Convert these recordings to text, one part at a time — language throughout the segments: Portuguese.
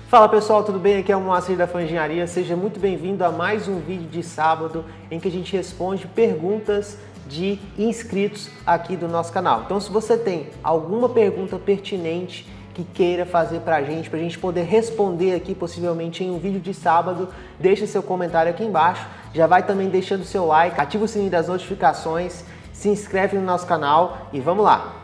Fala pessoal, tudo bem? Aqui é o Moacir da Fan Engenharia. Seja muito bem-vindo a mais um vídeo de sábado em que a gente responde perguntas de inscritos aqui do nosso canal. Então, se você tem alguma pergunta pertinente que queira fazer pra gente poder responder aqui possivelmente em um vídeo de sábado, deixa seu comentário aqui embaixo. Já vai também deixando seu like, ativa o sininho das notificações, se inscreve no nosso canal e vamos lá!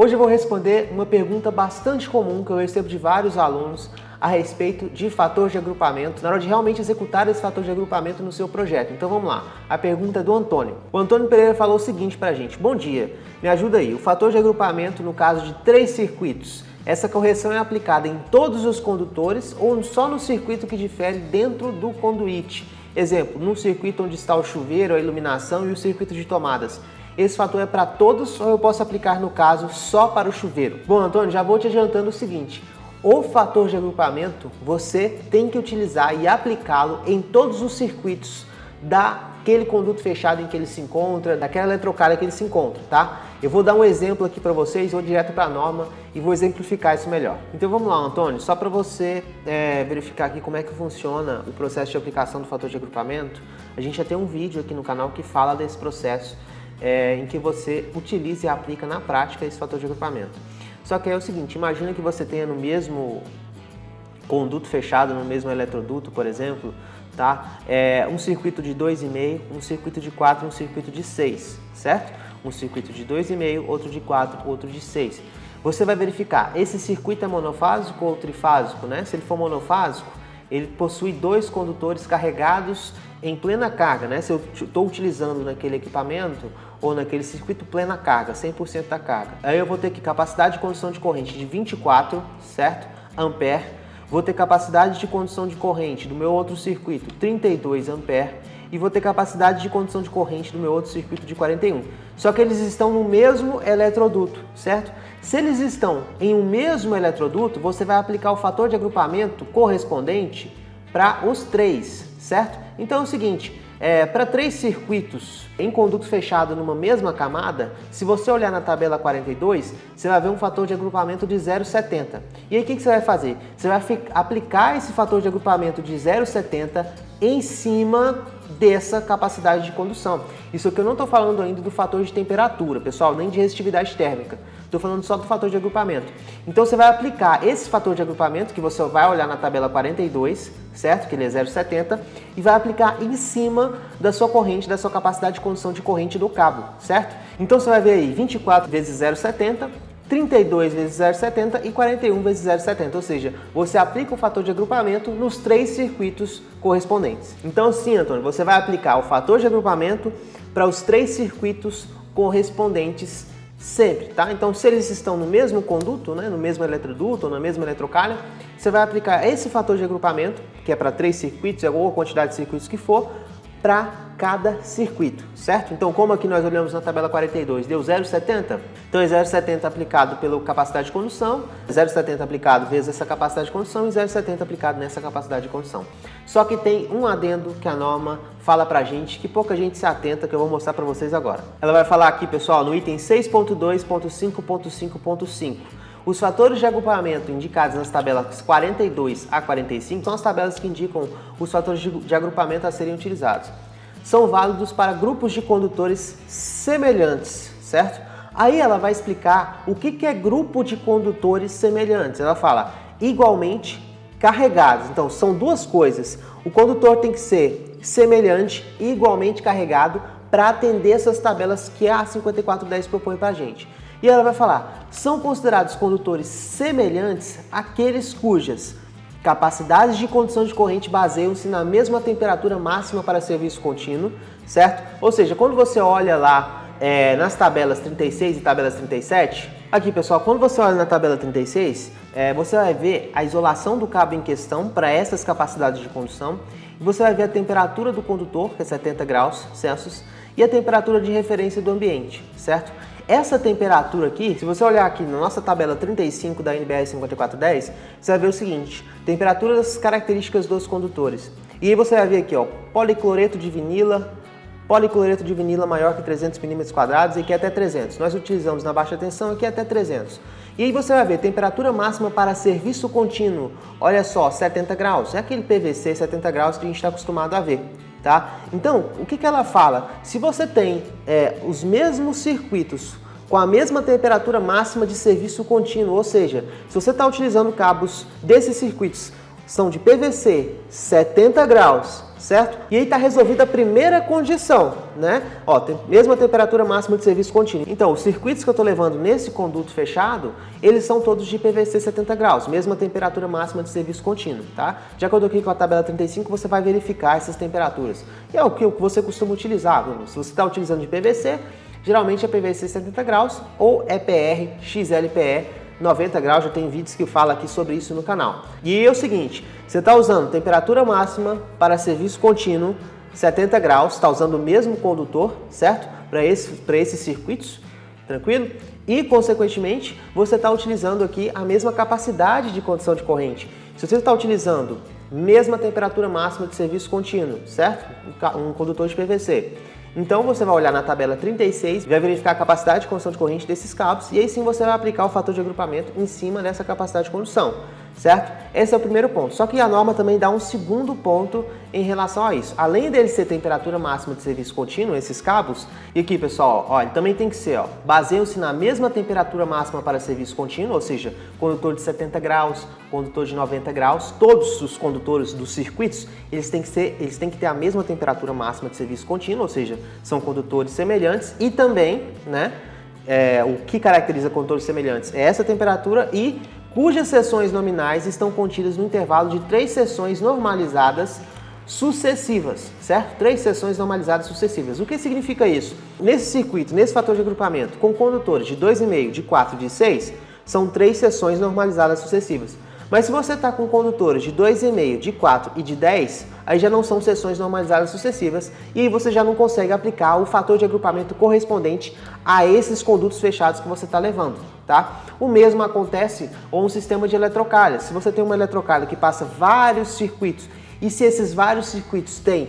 Hoje eu vou responder uma pergunta bastante comum que eu recebo de vários alunos a respeito de fator de agrupamento, na hora de realmente executar esse fator de agrupamento no seu projeto. Então vamos lá, a pergunta é do Antônio. O Antônio Pereira falou o seguinte pra gente: bom dia, me ajuda aí, o fator de agrupamento no caso de 3 circuitos, essa correção é aplicada em todos os condutores ou só no circuito que difere dentro do conduíte? Exemplo, no circuito onde está o chuveiro, a iluminação e o circuito de tomadas. Esse fator é para todos ou eu posso aplicar, no caso, só para o chuveiro? Bom, Antônio, já vou te adiantando o seguinte. O fator de agrupamento você tem que utilizar e aplicá-lo em todos os circuitos daquele conduto fechado em que ele se encontra, daquela eletrocalha que ele se encontra, tá? Eu vou dar um exemplo aqui para vocês, vou direto para a norma e vou exemplificar isso melhor. Então vamos lá, Antônio, só para você verificar aqui como é que funciona o processo de aplicação do fator de agrupamento, a gente já tem um vídeo aqui no canal que fala desse processo em que você utiliza e aplica na prática esse fator de agrupamento. Só que é o seguinte, imagina que você tenha no mesmo conduto fechado, no mesmo eletroduto, por exemplo, tá? Um circuito de 2,5, um circuito de 4, um circuito de 6, certo? Um circuito de 2,5, outro de 4, outro de 6. Você vai verificar, esse circuito é monofásico ou trifásico, né? Se ele for monofásico, ele possui 2 condutores carregados em plena carga, né? Se eu estou utilizando naquele equipamento ou naquele circuito plena carga, 100% da carga. Aí eu vou ter que capacidade de condução de corrente de 24, certo? Ampere. Vou ter capacidade de condução de corrente do meu outro circuito, 32 ampere. E vou ter capacidade de condução de corrente do meu outro circuito de 41. Só que eles estão no mesmo eletroduto, certo? Se eles estão em um mesmo eletroduto, você vai aplicar o fator de agrupamento correspondente para os 3, certo? Então é o seguinte, para 3 circuitos em conduto fechado numa mesma camada, se você olhar na tabela 42, você vai ver um fator de agrupamento de 0,70. E aí o que você vai fazer? Você vai aplicar esse fator de agrupamento de 0,70 em cima dessa capacidade de condução. Isso aqui eu não estou falando ainda do fator de temperatura, pessoal, nem de resistividade térmica. Estou falando só do fator de agrupamento. Então você vai aplicar esse fator de agrupamento, que você vai olhar na tabela 42, certo? Que ele é 0,70, e vai aplicar em cima da sua corrente, da sua capacidade de condução de corrente do cabo, certo? Então você vai ver aí 24 vezes 0,70, 32 vezes 0,70 e 41 vezes 0,70, ou seja, você aplica o fator de agrupamento nos 3 circuitos correspondentes. Então sim, Antônio, você vai aplicar o fator de agrupamento para os 3 circuitos correspondentes sempre, tá? Então se eles estão no mesmo conduto, né, no mesmo eletroduto ou na mesma eletrocalha, você vai aplicar esse fator de agrupamento, que é para 3 circuitos, ou a quantidade de circuitos que for, para cada circuito, certo? Então, como aqui nós olhamos na tabela 42, deu 0,70, então é 0,70 aplicado pela capacidade de condução, 0,70 aplicado vezes essa capacidade de condução e 0,70 aplicado nessa capacidade de condução. Só que tem um adendo que a norma fala pra gente, que pouca gente se atenta, que eu vou mostrar pra vocês agora. Ela vai falar aqui, pessoal, no item 6.2.5.5.5. Os fatores de agrupamento indicados nas tabelas 42 a 45 são as tabelas que indicam os fatores de agrupamento a serem utilizados. São válidos para grupos de condutores semelhantes, certo? Aí ela vai explicar o que é grupo de condutores semelhantes. Ela fala igualmente carregados. Então, são duas coisas. O condutor tem que ser semelhante e igualmente carregado para atender essas tabelas que a 5410 propõe para a gente. E ela vai falar, são considerados condutores semelhantes aqueles cujas capacidades de condução de corrente baseiam-se na mesma temperatura máxima para serviço contínuo, certo? Ou seja, quando você olha lá nas tabelas 36 e tabelas 37, aqui pessoal, quando você olha na tabela 36, você vai ver a isolação do cabo em questão para essas capacidades de condução, e você vai ver a temperatura do condutor, que é 70 graus Celsius, e a temperatura de referência do ambiente, certo? Essa temperatura aqui, se você olhar aqui na nossa tabela 35 da NBR 5410, você vai ver o seguinte, temperaturas características dos condutores. E aí você vai ver aqui, ó, policloreto de vinila, policloreto de vinila maior que 300 mm² e aqui até 300. Nós utilizamos na baixa tensão aqui até 300. E aí você vai ver, temperatura máxima para serviço contínuo, olha só, 70 graus. É aquele PVC 70 graus que a gente está acostumado a ver, tá? Então, o que ela fala? Se você tem os mesmos circuitos com a mesma temperatura máxima de serviço contínuo, ou seja, se você está utilizando cabos desses circuitos, são de PVC 70 graus, certo? E aí está resolvida a primeira condição, né? Ó, tem mesma temperatura máxima de serviço contínuo. Então, os circuitos que eu estou levando nesse conduto fechado, eles são todos de PVC 70 graus, mesma temperatura máxima de serviço contínuo, tá? De acordo aqui com a tabela 35, você vai verificar essas temperaturas. E é o que você costuma utilizar, se você está utilizando de PVC, geralmente é PVC 70 graus ou EPR, XLPE 90 graus, já tem vídeos que falam aqui sobre isso no canal. E é o seguinte, você está usando temperatura máxima para serviço contínuo 70 graus, está usando o mesmo condutor, certo? Para esses circuitos, tranquilo? E, consequentemente, você está utilizando aqui a mesma capacidade de condução de corrente. Se você está utilizando mesma temperatura máxima de serviço contínuo, certo? Um condutor de PVC. Então você vai olhar na tabela 36, vai verificar a capacidade de condução de corrente desses cabos e aí sim você vai aplicar o fator de agrupamento em cima dessa capacidade de condução, certo? Esse é o primeiro ponto. Só que a norma também dá um segundo ponto em relação a isso. Além dele ser temperatura máxima de serviço contínuo, esses cabos, e aqui pessoal, ó, ele também tem que ser, ó, baseiam-se na mesma temperatura máxima para serviço contínuo, ou seja, condutor de 70 graus, condutor de 90 graus, todos os condutores dos circuitos, eles têm que ter a mesma temperatura máxima de serviço contínuo, ou seja, são condutores semelhantes e também, né, o que caracteriza condutores semelhantes é essa temperatura e cujas seções nominais estão contidas no intervalo de 3 seções normalizadas sucessivas, certo? 3 seções normalizadas sucessivas. O que significa isso? Nesse circuito, nesse fator de agrupamento, com condutores de 2,5, de 4 e de 6, são 3 seções normalizadas sucessivas. Mas se você está com condutores de 2,5, de 4 e de 10, aí já não são seções normalizadas sucessivas e aí você já não consegue aplicar o fator de agrupamento correspondente a esses condutos fechados que você está levando, tá? O mesmo acontece com um sistema de eletrocalha. Se você tem uma eletrocalha que passa vários circuitos e se esses vários circuitos têm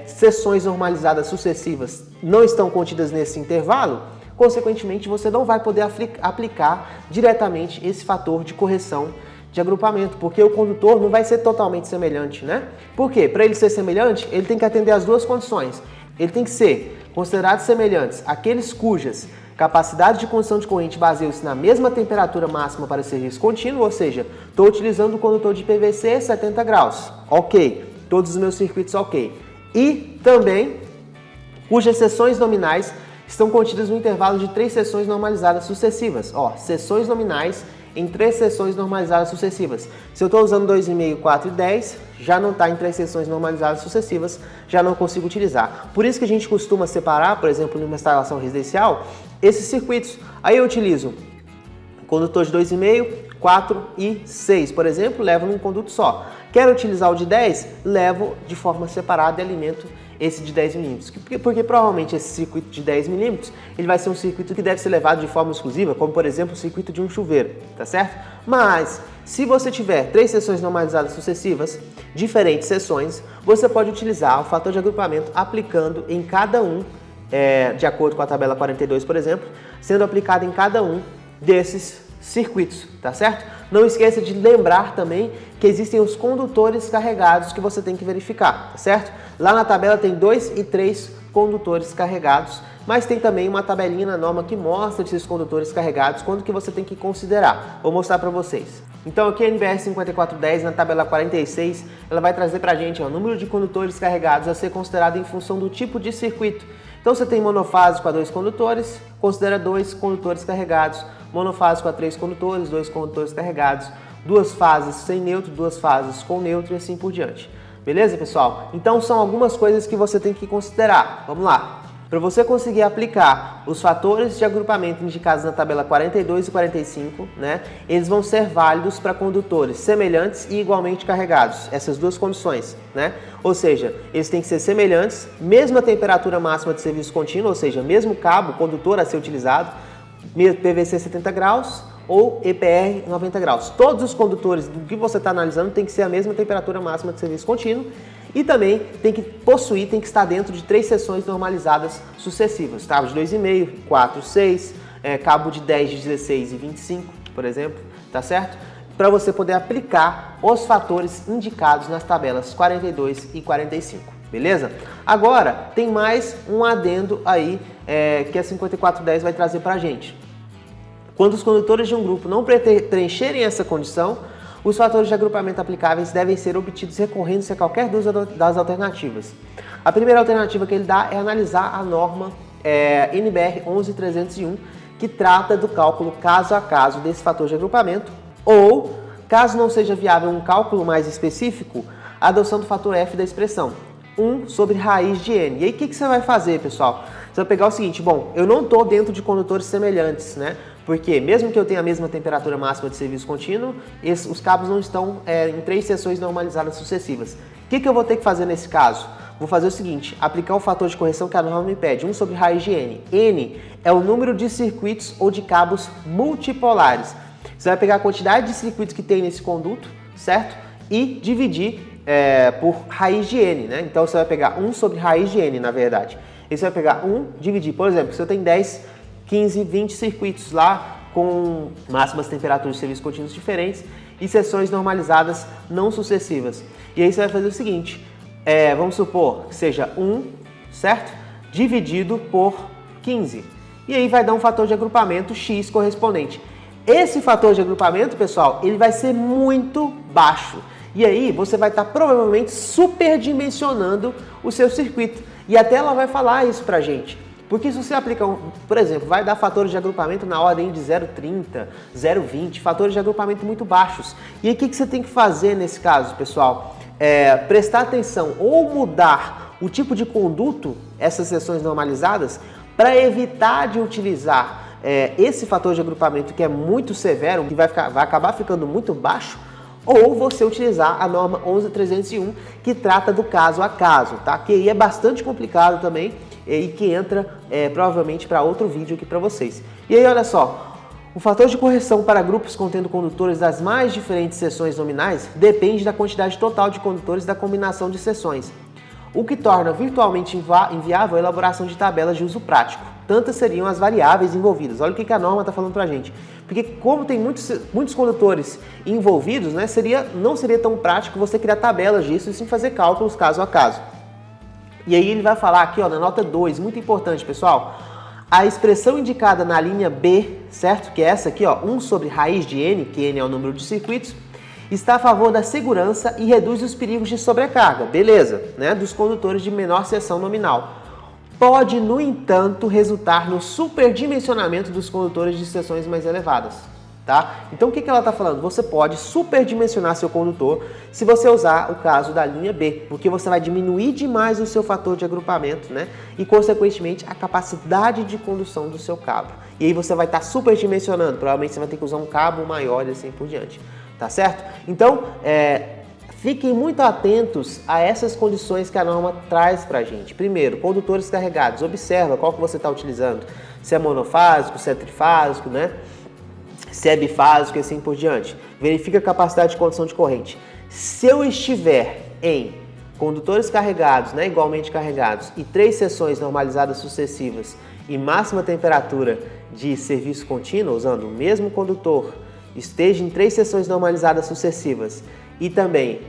seções normalizadas sucessivas não estão contidas nesse intervalo, consequentemente você não vai poder aplicar diretamente esse fator de correção de agrupamento, porque o condutor não vai ser totalmente semelhante, né? Por quê? Para ele ser semelhante, ele tem que atender às duas condições. Ele tem que ser considerado semelhantes àqueles cujas capacidade de condução de corrente baseia-se na mesma temperatura máxima para serviço contínuo, ou seja, estou utilizando o condutor de PVC 70 graus, ok. Todos os meus circuitos ok. E também cujas seções nominais estão contidas no intervalo de 3 seções normalizadas sucessivas. Ó, seções nominais em 3 seções normalizadas sucessivas. Se eu estou usando 2,5, 4 e 10, já não está em 3 seções normalizadas sucessivas, já não consigo utilizar. Por isso que a gente costuma separar, por exemplo, numa instalação residencial, esses circuitos. Aí eu utilizo condutor de 2,5, 4 e 6, por exemplo, levo num conduto só. Quero utilizar o de 10, levo de forma separada e alimento esse de 10 milímetros. Porque provavelmente esse circuito de 10 milímetros, ele vai ser um circuito que deve ser levado de forma exclusiva, como por exemplo o circuito de um chuveiro, tá certo? Mas se você tiver 3 seções normalizadas sucessivas, diferentes seções, você pode utilizar o fator de agrupamento aplicando em cada um, de acordo com a tabela 42, por exemplo, sendo aplicado em cada um desses circuitos, tá certo? Não esqueça de lembrar também que existem os condutores carregados que você tem que verificar, tá certo? Lá na tabela tem 2 e 3 condutores carregados, mas tem também uma tabelinha na norma que mostra esses condutores carregados, quando que você tem que considerar. Vou mostrar para vocês. Então aqui a NBR 5410, na tabela 46, ela vai trazer para a gente o número de condutores carregados a ser considerado em função do tipo de circuito. Então você tem monofásico a 2 condutores, considera 2 condutores carregados, monofásico a 3 condutores, 2 condutores carregados, 2 fases sem neutro, 2 fases com neutro e assim por diante. Beleza, pessoal? Então são algumas coisas que você tem que considerar. Vamos lá. Para você conseguir aplicar os fatores de agrupamento indicados na tabela 42 e 45, né, eles vão ser válidos para condutores semelhantes e igualmente carregados, essas duas condições, né? Ou seja, eles têm que ser semelhantes, mesma temperatura máxima de serviço contínuo, ou seja, mesmo cabo condutor a ser utilizado, PVC 70 graus ou EPR 90 graus. Todos os condutores do que você está analisando tem que ser a mesma temperatura máxima de serviço contínuo E também tem que estar dentro de 3 seções normalizadas sucessivas, tá? De 2,5, 4, 6, cabo de 10, de 16 e 25, por exemplo, tá certo? Para você poder aplicar os fatores indicados nas tabelas 42 e 45, beleza? Agora, tem mais um adendo aí que a 5410 vai trazer para a gente. Quando os condutores de um grupo não preencherem essa condição, os fatores de agrupamento aplicáveis devem ser obtidos recorrendo-se a qualquer das alternativas. A primeira alternativa que ele dá é analisar a norma NBR 11301, que trata do cálculo caso a caso desse fator de agrupamento, ou, caso não seja viável um cálculo mais específico, a adoção do fator F da expressão, 1 sobre raiz de N. E aí o que você vai fazer, pessoal? Você vai pegar o seguinte, bom, eu não estou dentro de condutores semelhantes, né? Porque mesmo que eu tenha a mesma temperatura máxima de serviço contínuo, os cabos não estão em 3 seções normalizadas sucessivas. O que eu vou ter que fazer nesse caso? Vou fazer o seguinte, aplicar o fator de correção que a norma me pede, 1 sobre raiz de N. N é o número de circuitos ou de cabos multipolares. Você vai pegar a quantidade de circuitos que tem nesse conduto, certo? E dividir por raiz de N, né? Então você vai pegar 1 sobre raiz de N, na verdade. E você vai pegar 1, dividir, por exemplo, se eu tenho 10, 15, 20 circuitos lá com máximas temperaturas de serviço contínuos diferentes e seções normalizadas não sucessivas. E aí você vai fazer o seguinte, vamos supor que seja 1, certo? Dividido por 15. E aí vai dar um fator de agrupamento X correspondente. Esse fator de agrupamento, pessoal, ele vai ser muito baixo. E aí você vai estar provavelmente superdimensionando o seu circuito. E até ela vai falar isso pra gente. Porque se você aplica, por exemplo, vai dar fatores de agrupamento na ordem de 0,30, 0,20, fatores de agrupamento muito baixos. E aí o que você tem que fazer nesse caso, pessoal? Prestar atenção ou mudar o tipo de conduto, essas seções normalizadas, para evitar de utilizar esse fator de agrupamento que é muito severo, que vai acabar ficando muito baixo, ou você utilizar a norma 11301, que trata do caso a caso, tá? Que aí é bastante complicado também e que entra provavelmente para outro vídeo aqui para vocês. E aí, olha só, o fator de correção para grupos contendo condutores das mais diferentes seções nominais depende da quantidade total de condutores da combinação de seções, o que torna virtualmente inviável a elaboração de tabelas de uso prático. Tantas seriam as variáveis envolvidas. Olha o que a norma está falando para a gente. Porque como tem muitos condutores envolvidos, né, não seria tão prático você criar tabelas disso e sim fazer cálculos caso a caso. E aí ele vai falar aqui, ó, na nota 2, muito importante, pessoal, a expressão indicada na linha B, certo? Que é essa aqui, ó, 1 sobre raiz de N, que N é o número de circuitos, está a favor da segurança e reduz os perigos de sobrecarga, beleza, né, dos condutores de menor seção nominal. Pode, no entanto, resultar no superdimensionamento dos condutores de seções mais elevadas, tá? Então o que ela está falando? Você pode superdimensionar seu condutor se você usar o caso da linha B, porque você vai diminuir demais o seu fator de agrupamento, né? E, consequentemente, a capacidade de condução do seu cabo. E aí você vai estar superdimensionando, provavelmente você vai ter que usar um cabo maior e assim por diante, tá certo? Então, fiquem muito atentos a essas condições que a norma traz para a gente. Primeiro, condutores carregados. Observa qual que você está utilizando. Se é monofásico, se é trifásico, né? Se é bifásico e assim por diante. Verifica a capacidade de condução de corrente. Se eu estiver em condutores carregados, né, igualmente carregados, e 3 seções normalizadas sucessivas e máxima temperatura de serviço contínuo, usando o mesmo condutor, esteja em 3 seções normalizadas sucessivas, e também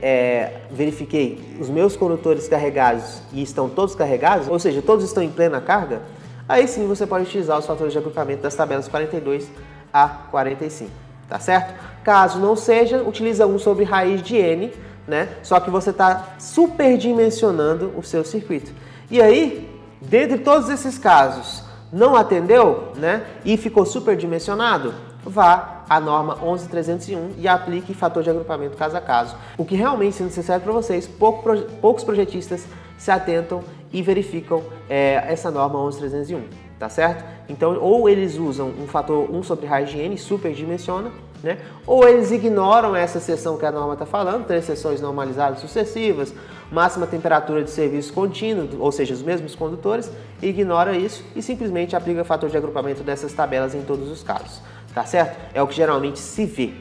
verifiquei os meus condutores carregados e estão todos carregados, ou seja, todos estão em plena carga, aí sim você pode utilizar os fatores de agrupamento das tabelas 42 a 45, tá certo? Caso não seja, utiliza 1 sobre raiz de N, né? Só que você está superdimensionando o seu circuito. E aí, dentre todos esses casos, não atendeu, né? E ficou superdimensionado, vá à norma 11301 e aplique fator de agrupamento caso a caso. O que realmente, sendo sincero para vocês, poucos projetistas se atentam e verificam essa norma 11301, tá certo? Então, ou eles usam um fator 1 sobre raiz de N, superdimensiona, né? Ou eles ignoram essa seção que a norma está falando, 3 seções normalizadas sucessivas, máxima temperatura de serviço contínuo, ou seja, os mesmos condutores, ignora isso e simplesmente aplica fator de agrupamento dessas tabelas em todos os casos. Tá certo? É o que geralmente se vê.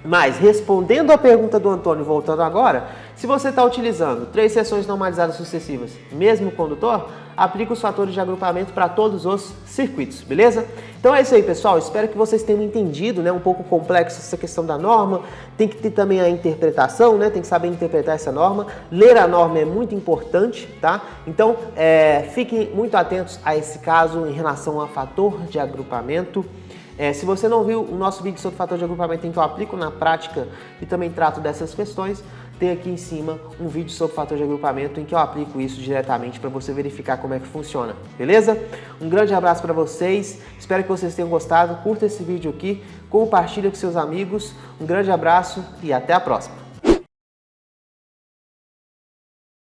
Mas, respondendo à pergunta do Antônio, voltando agora, Se você está utilizando 3 seções normalizadas sucessivas, mesmo condutor, aplica os fatores de agrupamento para todos os circuitos, beleza? Então é isso aí, pessoal. Espero que vocês tenham entendido, né? Um pouco complexo essa questão da norma. Tem que ter também a interpretação, né? Tem que saber interpretar essa norma. Ler a norma é muito importante, tá? Então, fiquem muito atentos a esse caso em relação a fator de agrupamento. Se você não viu o nosso vídeo sobre fator de agrupamento em que eu aplico na prática e também trato dessas questões, tem aqui em cima um vídeo sobre fator de agrupamento em que eu aplico isso diretamente para você verificar como é que funciona, beleza? Um grande abraço para vocês, espero que vocês tenham gostado, curta esse vídeo aqui, compartilha com seus amigos, um grande abraço e até a próxima!